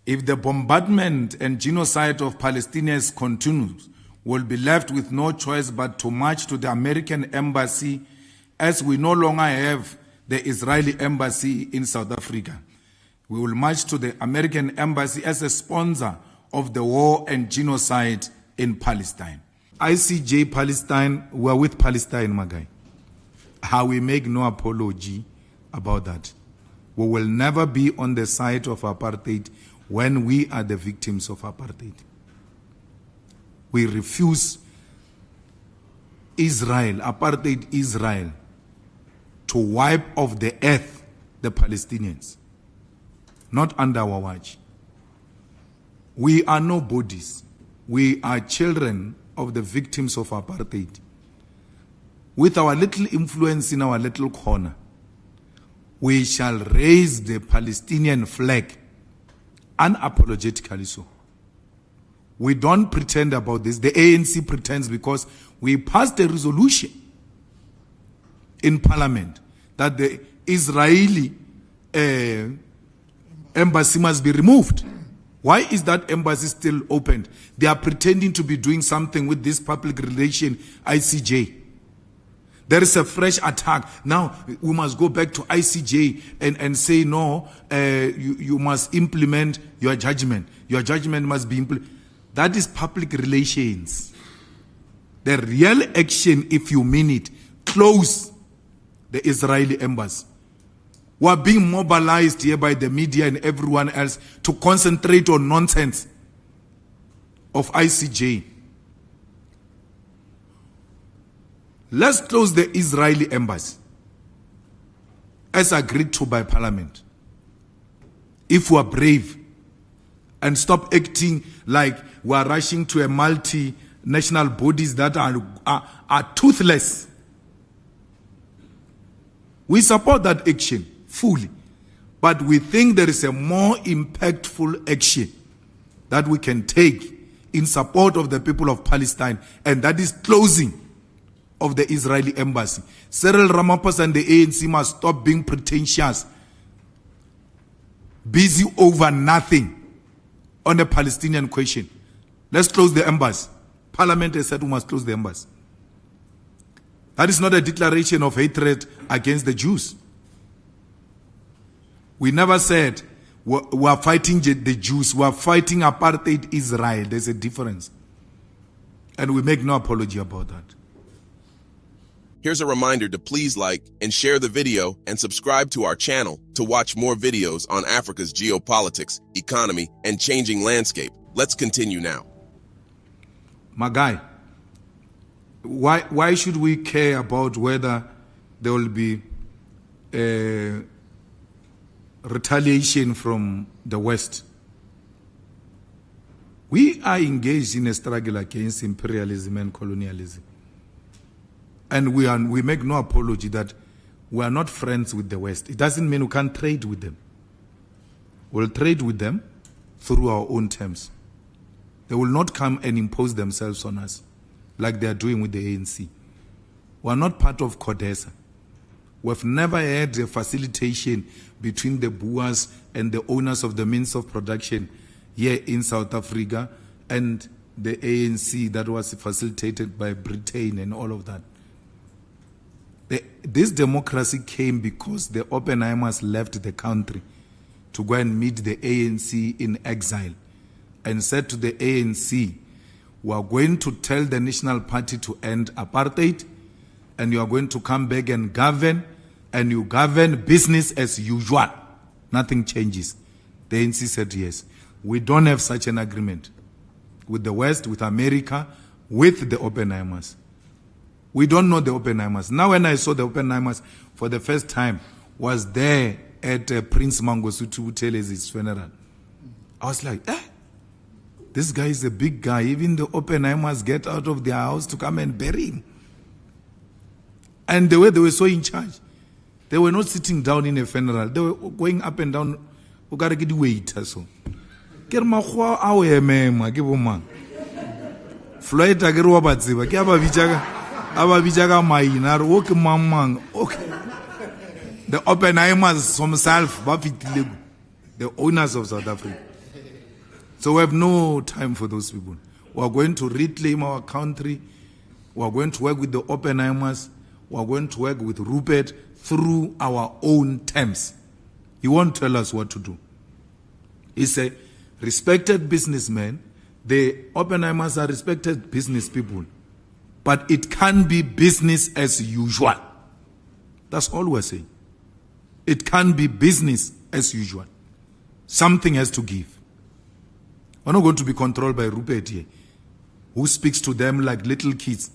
If the bombardment and genocide of Palestinians continues, we'll be left with no choice but to march to the American embassy, as we no longer have the Israeli embassy in South Africa. We will march to the American embassy as a sponsor of the war and genocide in Palestine. ICJ Palestine, we are with Palestine, my guy. How we make no apology about that. We will never be on the side of apartheid when we are the victims of apartheid. We refuse Israel, apartheid Israel, to wipe off the earth the Palestinians. Not under our watch. We are nobodies. We are children of the victims of apartheid. With our little influence in our little corner, we shall raise the Palestinian flag unapologetically so. We don't pretend about this. The ANC pretends because we passed a resolution in parliament that the Israeli embassy must be removed. Why is that embassy still opened? They are pretending to be doing something with this public relation ICJ. There is a fresh attack. Now we must go back to ICJ and say, no, you must implement your judgment. Your judgment must be implemented. That is public relations. The real action, if you mean it, close the Israeli embassy. We are being mobilized here by the media and everyone else to concentrate on nonsense of ICJ. Let's close the Israeli embassy as agreed to by parliament. If we are brave and stop acting like we are rushing to a multinational bodies that are toothless. We support that action fully, but we think there is a more impactful action that we can take in support of the people of Palestine, and that is closing of the Israeli embassy. Cyril Ramaphosa and the ANC must stop being pretentious, busy over nothing on the Palestinian question. Let's close the embassy. Parliament has said we must close the embassy. That is not a declaration of hatred against the Jews. We never said we are fighting the Jews. We are fighting apartheid Israel. There's a difference. And we make no apology about that. Here's a reminder to please like and share the video and subscribe to our channel to watch more videos on Africa's geopolitics, economy, and changing landscape. Let's continue now. My guy, why should we care about whether there will be retaliation from the West? We are engaged in a struggle against imperialism and colonialism. And we make no apology that we are not friends with the West. It doesn't mean we can't trade with them. We'll trade with them through our own terms. They will not come and impose themselves on us like they are doing with the ANC. We are not part of CODESA. We've never had a facilitation between the Boers and the owners of the means of production here in South Africa and the ANC that was facilitated by Britain and all of that. This democracy came because the Oppenheimers left the country to go and meet the ANC in exile and said to the ANC, we are going to tell the National Party to end apartheid, and you are going to come back and govern, and you govern business as usual. Nothing changes. The ANC said yes. We don't have such an agreement with the West, with America, with the Oppenheimers. We don't know the Oppenheimers. Now when I saw the Oppenheimers for the first time, was there at Prince Mangosuthu Buthelez's funeral. I was like, this guy is a big guy. Even the Oppenheimers get out of their house to come and bury him. And the way they were so in charge, they were not sitting down in a funeral. They were going up and down. O gotta get weight so. Ke re magwa a o emema ke bo mang. Floyd a ke re wa batseba ke aba bitjaga maina re o ke mang. Okay. The Oppenheimers themselves, the owners of South Africa. So we have no time for those people. We are going to reclaim our country. We are going to work with the Oppenheimers. We are going to work with Rupert through our own terms. He won't tell us what to do. He's a respected businessman. The Oppenheimers are respected business people. But it can't be business as usual. That's all we're saying. It can't be business as usual. Something has to give. We're not going to be controlled by Rupert here, who speaks to them like little kids.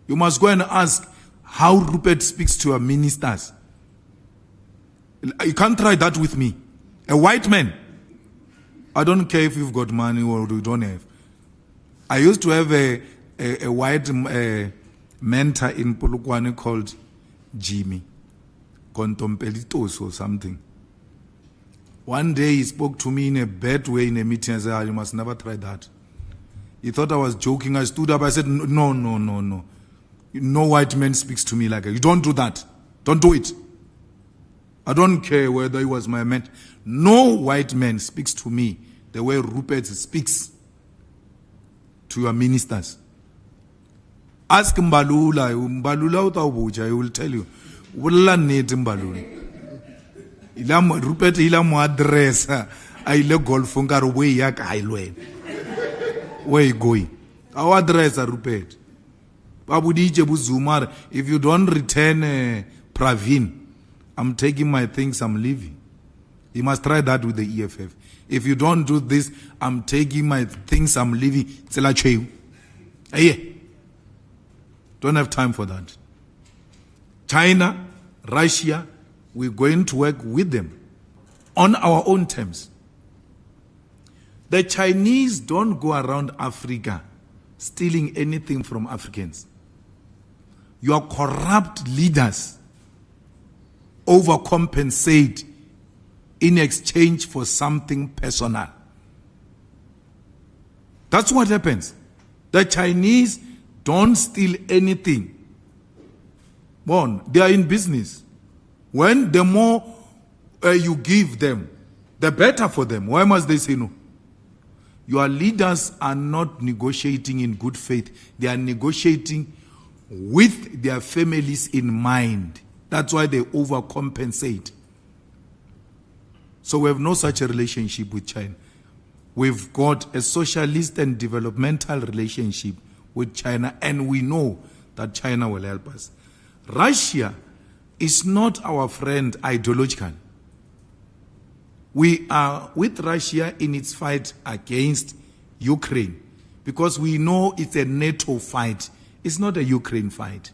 You must go and ask how Rupert speaks to our ministers. You can't try that with me. A white man. I don't care if you've got money or you don't have. I used to have a white mentor in Polokwane called Jimmy Contompelitos or something. One day he spoke to me in a bad way in a meeting. I said, you must never try that. He thought I was joking. I stood up. I said, no. No white man speaks to me like that. You don't do that. Don't do it. I don't care whether he was my mentor. No white man speaks to me the way Rupert speaks to your ministers. Ask Mbalula. Mbalula utawubuja. He will tell you. Wala need Mbalula. Rupert ila mo address. Aile golf ngaro way yak hailwe. Where you going? Our address Rupert. Babudije buzumar. If you don't return Pravin, I'm taking my things, I'm leaving. You must try that with the EFF. If you don't do this, I'm taking my things, I'm leaving. Hey, don't have time for that. China, Russia, we're going to work with them on our own terms. The Chinese don't go around Africa stealing anything from Africans. Your corrupt leaders overcompensate in exchange for something personal. That's what happens. The Chinese don't steal anything. One, they are in business. When the more you give them, the better for them. Why must they say no? Your leaders are not negotiating in good faith. They are negotiating with their families in mind. That's why they overcompensate. So we have no such a relationship with China. We've got a socialist and developmental relationship with China, and we know that China will help us. Russia is not our friend ideologically. We are with Russia in its fight against Ukraine because we know it's a NATO fight. It's not a Ukraine fight.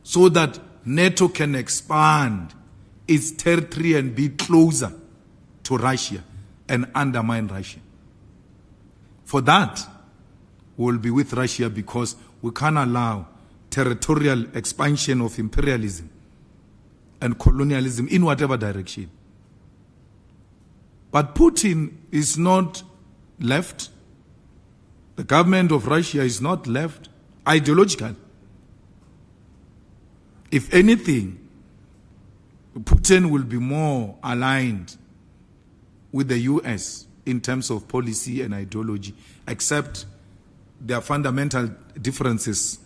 So that NATO can expand its territory and be closer to Russia and undermine Russia. For that, we'll be with Russia because we can't allow territorial expansion of imperialism and colonialism in whatever direction. But Putin is not left. The government of Russia is not left ideological. If anything, Putin will be more aligned with the US in terms of policy and ideology, except there are fundamental differences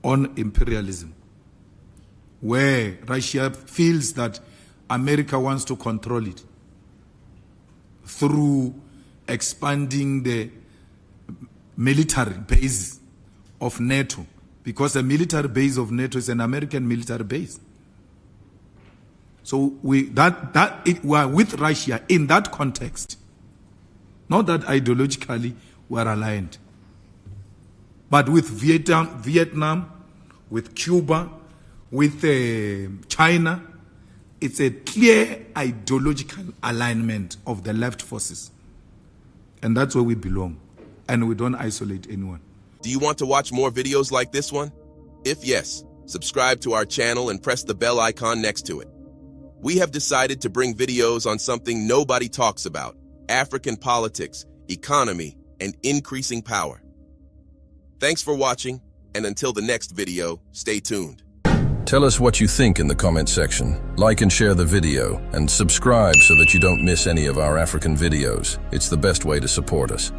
on imperialism, where Russia feels that America wants to control it through expanding the military base of NATO, because the military base of NATO is an American military base. So we are with Russia in that context. Not that ideologically we are aligned. But with Vietnam, with Cuba, with China, it's a clear ideological alignment of the left forces. And that's where we belong. And we don't isolate anyone. Do you want to watch more videos like this one? If yes, subscribe to our channel and press the bell icon next to it. We have decided to bring videos on something nobody talks about: African politics, economy, and increasing power. Thanks for watching, and until the next video, stay tuned. Tell us what you think in the comment section. Like and share the video, and subscribe so that you don't miss any of our African videos. It's the best way to support us.